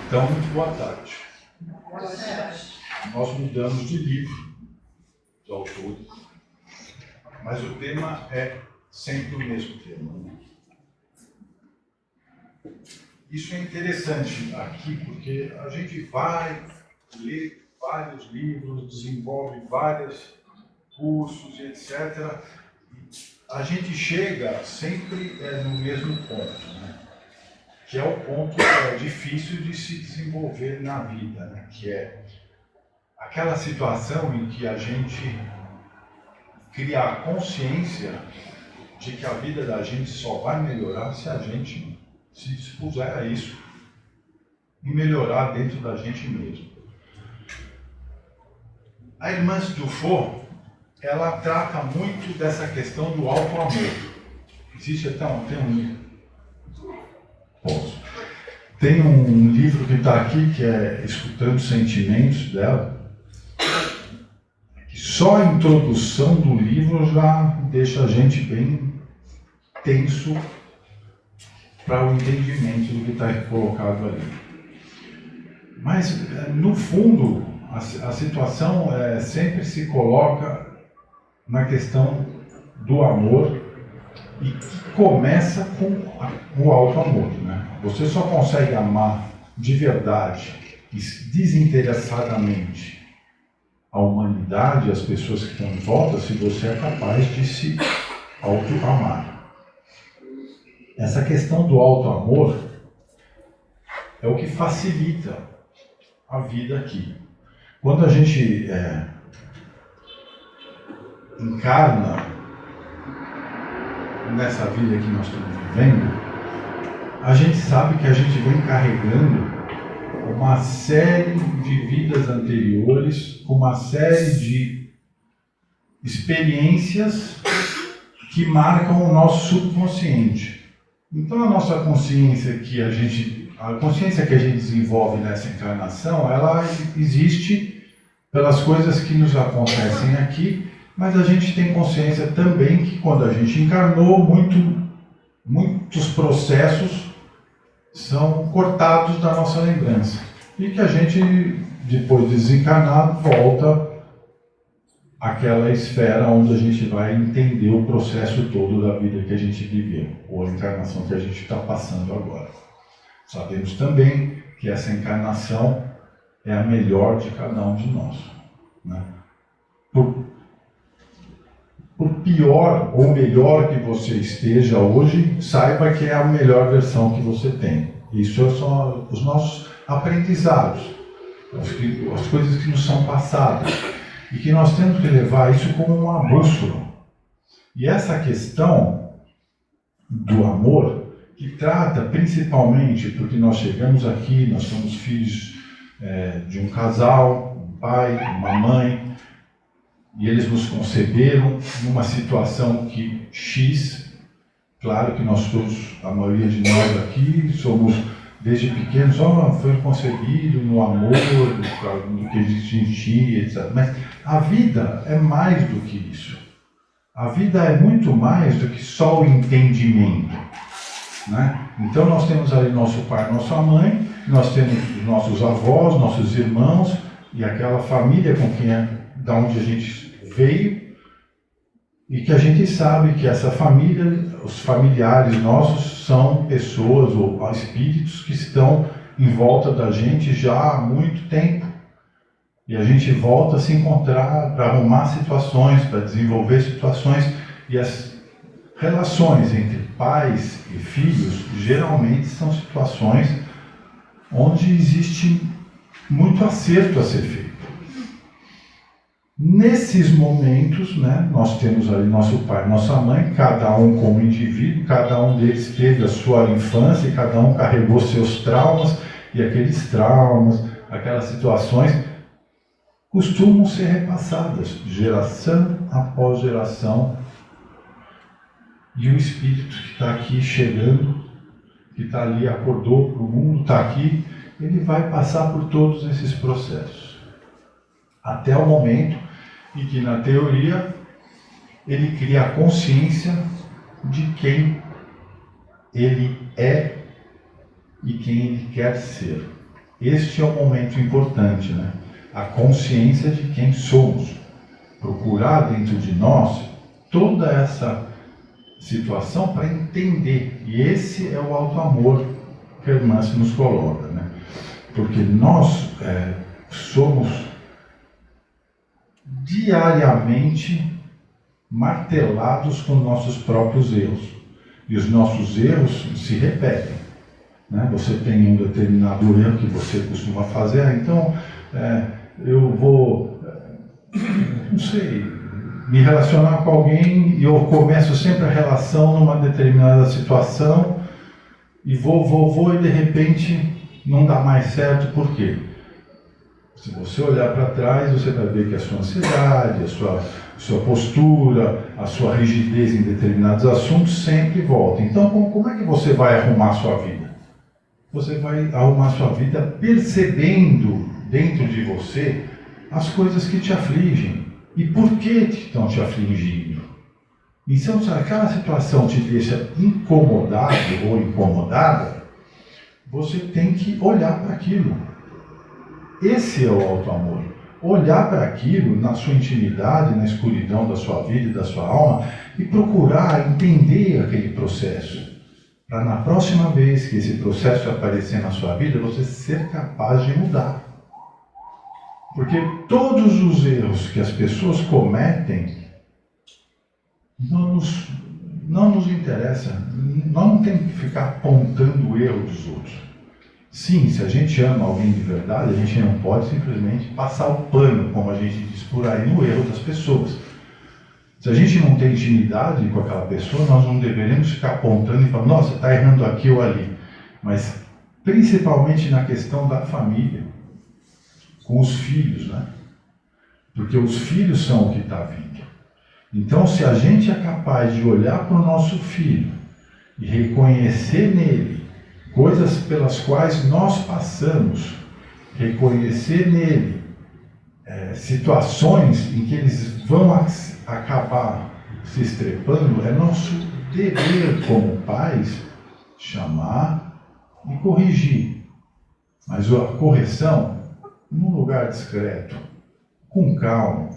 Então, muito boa tarde. Nós mudamos de livro, os autores, mas o tema é sempre o mesmo tema. Isso é interessante aqui, porque a gente vai ler vários livros, desenvolve vários cursos, etc. A gente chega sempre no mesmo ponto, né? Que é o ponto difícil de se desenvolver na vida, né? Que é aquela situação em que a gente cria a consciência de que a vida da gente só vai melhorar se a gente se dispuser a isso e melhorar dentro da gente mesmo. A irmã Dufour, ela trata muito dessa questão do auto-amor. Existe até um livro. Tem um livro que está aqui, que é Escutando Sentimentos dela, que só a introdução do livro já deixa a gente bem tenso para o entendimento do que está colocado ali. Mas, no fundo, a situação sempre se coloca na questão do amor e que começa com o auto-amor, né? Você só consegue amar de verdade e desinteressadamente a humanidade, as pessoas que estão em volta, se você é capaz de se auto-amar. Essa questão do auto-amor é o que facilita a vida aqui. Quando a gente encarna nessa vida que nós estamos vivendo, a gente sabe que a gente vem carregando uma série de vidas anteriores, com uma série de experiências que marcam o nosso subconsciente. Então a nossa consciência a consciência que a gente desenvolve nessa encarnação, ela existe pelas coisas que nos acontecem aqui, mas a gente tem consciência também que quando a gente encarnou, muitos processos são cortados da nossa lembrança. E que a gente, depois de desencarnar, volta àquela esfera onde a gente vai entender o processo todo da vida que a gente viveu, ou a encarnação que a gente está passando agora. Sabemos também que essa encarnação é a melhor de cada um de nós, né? Por pior ou melhor que você esteja hoje, saiba que é a melhor versão que você tem. Isso são os nossos aprendizados, as coisas que nos são passadas. E que nós temos que levar isso como uma bússola. E essa questão do amor, que trata principalmente, porque nós chegamos aqui, nós somos filhos de um casal, um pai, uma mãe, e eles nos conceberam numa situação que claro que nós todos, a maioria de nós aqui, somos desde pequenos, foi concebido no amor, do que a gente sentia, etc. Mas a vida é mais do que isso. A vida é muito mais do que só o entendimento, né? Então nós temos ali nosso pai, nossa mãe, nós temos nossos avós, nossos irmãos e aquela família da onde a gente veio, e que a gente sabe que essa família, os familiares nossos, são pessoas ou espíritos que estão em volta da gente já há muito tempo. E a gente volta a se encontrar para arrumar situações, para desenvolver situações. E as relações entre pais e filhos geralmente são situações onde existe muito acerto a ser feito. Nesses momentos, né, nós temos ali nosso pai, nossa mãe, cada um como indivíduo, cada um deles teve a sua infância, e cada um carregou seus traumas, e aqueles traumas, aquelas situações, costumam ser repassadas, geração após geração, e o espírito que está aqui chegando, que está ali, acordou para o mundo, está aqui, ele vai passar por todos esses processos, até o momento em que, na teoria, ele cria a consciência de quem ele é e quem ele quer ser. Este é o momento importante, né? A consciência de quem somos. Procurar dentro de nós toda essa situação para entender. E esse é o auto-amor que a irmã se nos coloca, né? Porque nós somos diariamente martelados com nossos próprios erros. E os nossos erros se repetem, né? Você tem um determinado erro que você costuma fazer, então eu vou, não sei, me relacionar com alguém e eu começo sempre a relação numa determinada situação e vou e de repente não dá mais certo. Por quê? Se você olhar para trás, você vai ver que a sua ansiedade, a sua postura, a sua rigidez em determinados assuntos sempre volta. Então, como é que você vai arrumar a sua vida? Você vai arrumar a sua vida percebendo dentro de você as coisas que te afligem. E por que estão te afligindo? Então, se aquela situação te deixa incomodado ou incomodada, você tem que olhar para aquilo. Esse é o auto-amor. Olhar para aquilo na sua intimidade, na escuridão da sua vida e da sua alma e procurar entender aquele processo. Para na próxima vez que esse processo aparecer na sua vida, você ser capaz de mudar. Porque todos os erros que as pessoas cometem não nos interessa. Nós não temos que ficar apontando o erro dos outros. Sim, se a gente ama alguém de verdade, a gente não pode simplesmente passar o pano, como a gente diz por aí, no erro das pessoas. Se a gente não tem intimidade com aquela pessoa, nós não deveremos ficar apontando e falando, nossa, está errando aqui ou ali. Mas principalmente na questão da família, com os filhos, né? Porque os filhos são o que está vindo. Então, se a gente é capaz de olhar para o nosso filho e reconhecer nele coisas pelas quais nós passamos, reconhecer nele situações em que eles vão acabar se estrepando, é nosso dever como pais chamar e corrigir. Mas a correção num lugar discreto, com calma,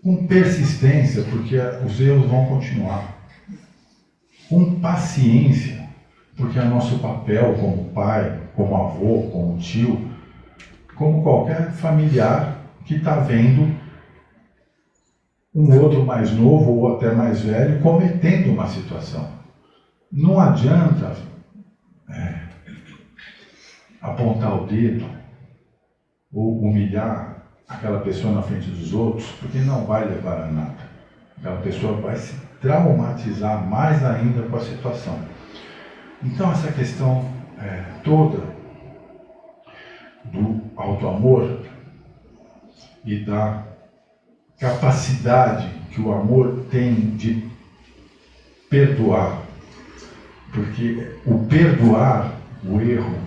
com persistência, porque os erros vão continuar, com paciência, porque é nosso papel como pai, como avô, como tio, como qualquer familiar que está vendo um outro mais novo ou até mais velho cometendo uma situação. Não adianta apontar o dedo ou humilhar aquela pessoa na frente dos outros, porque não vai levar a nada. Aquela pessoa vai se traumatizar mais ainda com a situação. Então essa questão toda do auto-amor e da capacidade que o amor tem de perdoar, porque o perdoar o erro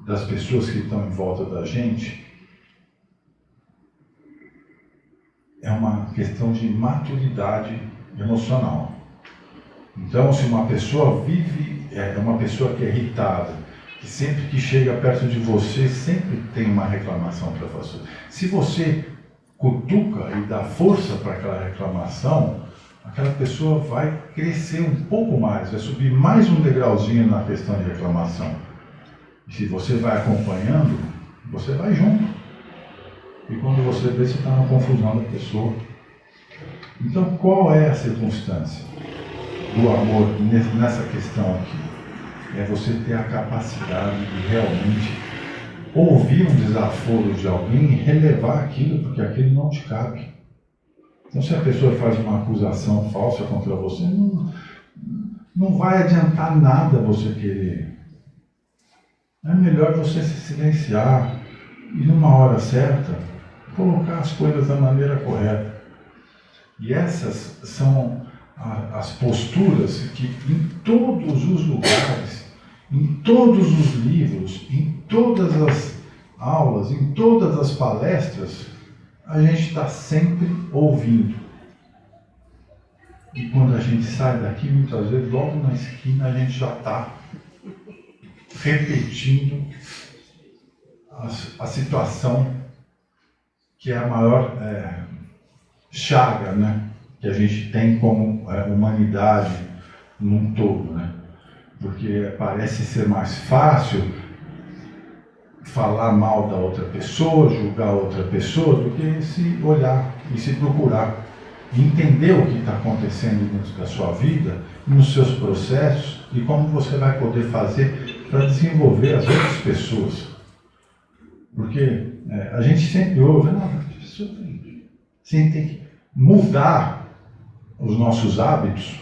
das pessoas que estão em volta da gente é uma questão de maturidade emocional. Então, se uma pessoa é uma pessoa que é irritada, que sempre que chega perto de você, sempre tem uma reclamação para fazer. Se você cutuca e dá força para aquela reclamação, aquela pessoa vai crescer um pouco mais, vai subir mais um degrauzinho na questão de reclamação. E se você vai acompanhando, você vai junto. E quando você vê, você está na confusão da pessoa. Então, qual é a circunstância do amor nessa questão aqui? É você ter a capacidade de realmente ouvir um desaforo de alguém e relevar aquilo, porque aquilo não te cabe. Então, se a pessoa faz uma acusação falsa contra você, não vai adiantar nada você querer. É melhor você se silenciar e, numa hora certa, colocar as coisas da maneira correta. E essas são as posturas que em todos os lugares, em todos os livros, em todas as aulas, em todas as palestras, a gente está sempre ouvindo. E quando a gente sai daqui, muitas vezes, logo na esquina, a gente já está repetindo a situação que é a maior chaga, né, que a gente tem como humanidade num todo, né? Porque parece ser mais fácil falar mal da outra pessoa, julgar outra pessoa, do que se olhar e se procurar. E entender o que está acontecendo dentro da sua vida, nos seus processos, e como você vai poder fazer para desenvolver as outras pessoas. Porque a gente sempre ouve, não, a pessoa tem que mudar os nossos hábitos,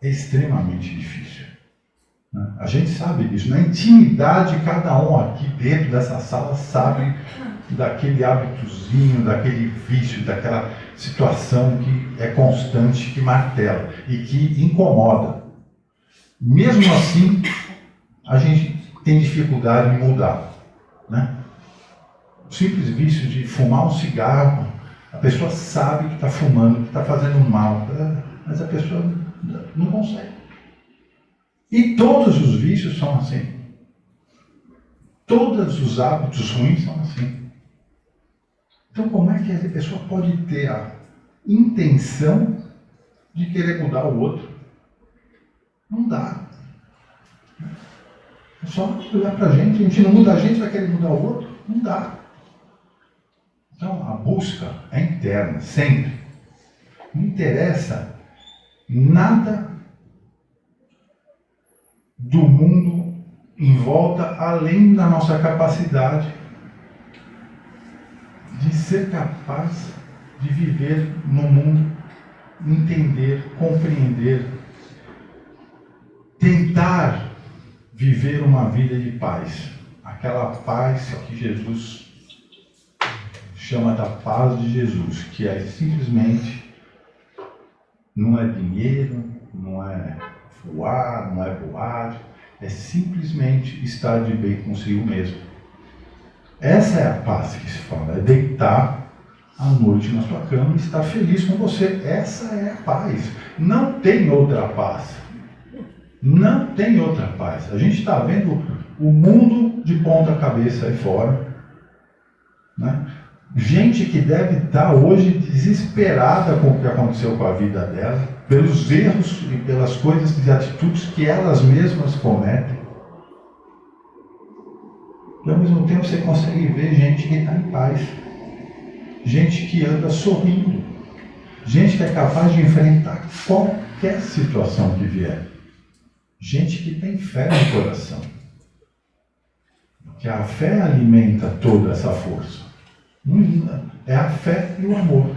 é extremamente difícil. A gente sabe disso. Na intimidade, cada um aqui dentro dessa sala sabe daquele hábitozinho, daquele vício, daquela situação que é constante, que martela e que incomoda. Mesmo assim, a gente tem dificuldade em mudar, né? O simples vício de fumar um cigarro, a pessoa sabe que está fumando, que está fazendo mal, mas a pessoa não consegue. E todos os vícios são assim. Todos os hábitos ruins são assim. Então, como é que a pessoa pode ter a intenção de querer mudar o outro? Não dá. É só olhar para a gente não muda a gente, vai querer mudar o outro? Não dá. Então, a busca é interna, sempre. Não interessa nada do mundo em volta, além da nossa capacidade de ser capaz de viver no mundo, entender, compreender, tentar viver uma vida de paz. Aquela paz que Jesus chama da paz de Jesus, que é simplesmente, não é dinheiro, não é voar, não é voar, é simplesmente estar de bem consigo mesmo. Essa é a paz que se fala, é deitar à noite na sua cama e estar feliz com você. Essa é a paz. Não tem outra paz. Não tem outra paz. A gente está vendo o mundo de ponta cabeça aí fora, né? Gente que deve estar hoje desesperada com o que aconteceu com a vida dela, pelos erros e pelas coisas e atitudes que elas mesmas cometem. E ao mesmo tempo você consegue ver gente que está em paz, gente que anda sorrindo, gente que é capaz de enfrentar qualquer situação que vier, gente que tem fé no coração, que a fé alimenta toda essa força. É a fé e o amor.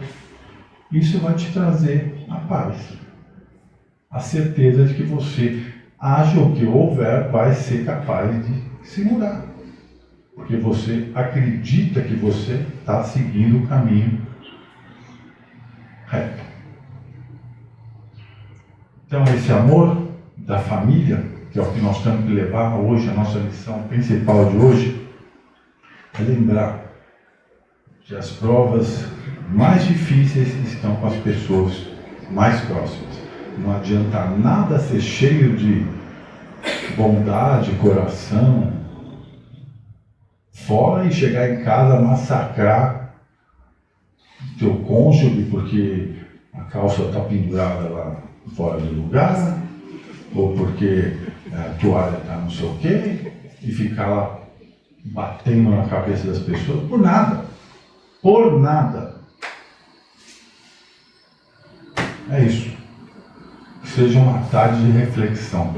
Isso vai te trazer a paz, a certeza de que você, haja o que houver, vai ser capaz de se mudar, porque você acredita que você está seguindo o caminho reto. Então, esse amor da família, que é o que nós temos que levar hoje, a nossa lição principal de hoje, é lembrar que as provas mais difíceis estão com as pessoas mais próximas. Não adianta nada ser cheio de bondade, coração, fora e chegar em casa massacrar teu cônjuge porque a calça está pendurada lá fora do lugar, ou porque a toalha está não sei o quê, e ficar lá batendo na cabeça das pessoas por nada. Por nada. É isso. Que seja uma tarde de reflexão.